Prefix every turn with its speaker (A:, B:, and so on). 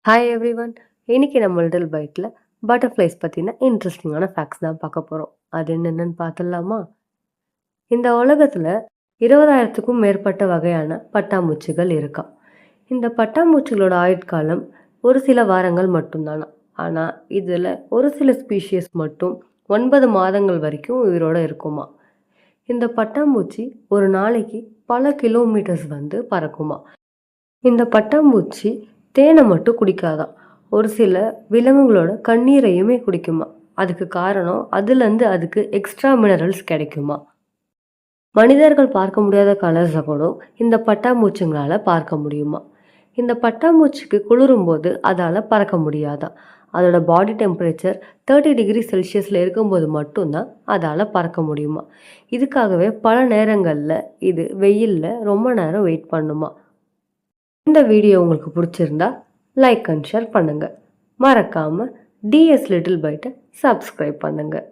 A: Hi everyone. இன்னைக்கு நம்ம little பைட்டில் butterflies பற்றின இன்ட்ரெஸ்டிங்கான ஃபேக்ட்ஸ் தான் பார்க்க போகிறோம். அது என்னென்னு பார்த்துடலாமா? இந்த உலகத்தில் 20,000க்கும் மேற்பட்ட வகையான பட்டாம்பூச்சிகள் இருக்கா. இந்த பட்டாம்பூச்சிகளோட ஆயுட்காலம் ஒரு சில வாரங்கள் மட்டும்தானா. ஆனால் இதில் ஒரு சில ஸ்பீஷியஸ் மட்டும் 9 மாதங்கள் வரைக்கும் உயிரோடு இருக்குமா. இந்த பட்டாம்பூச்சி ஒரு நாளைக்கு பல கிலோமீட்டர்ஸ் பறக்குமா. இந்த பட்டாம்பூச்சி தேனை மட்டும் குடிக்காதான், ஒரு சில விலங்குகளோட கண்ணீரையுமே குடிக்குமா. அதுக்கு காரணம் அதுலேருந்து அதுக்கு எக்ஸ்ட்ரா மினரல்ஸ் கிடைக்குமா. மனிதர்கள் பார்க்க முடியாத கலர்ஸை கூட இந்த பட்டாம்பூச்சிங்களால் பார்க்க முடியுமா. இந்த பட்டாம்பூச்சிக்கு குளிரும் போது அதால் பறக்க முடியாதான். அதோட பாடி டெம்பரேச்சர் 30°C இருக்கும்போது மட்டும்தான் அதால் பறக்க முடியுமா. இதுக்காகவே பல நேரங்களில் இது வெயிலில் ரொம்ப நேரம் வெயிட் பண்ணுமா. இந்த வீடியோ உங்களுக்கு பிடிச்சிருந்தா லைக் அண்ட் ஷேர் பண்ணுங்கள். மறக்காமல் டிஎஸ் லிட்டில் பைட்டை சப்ஸ்கிரைப் பண்ணுங்கள்.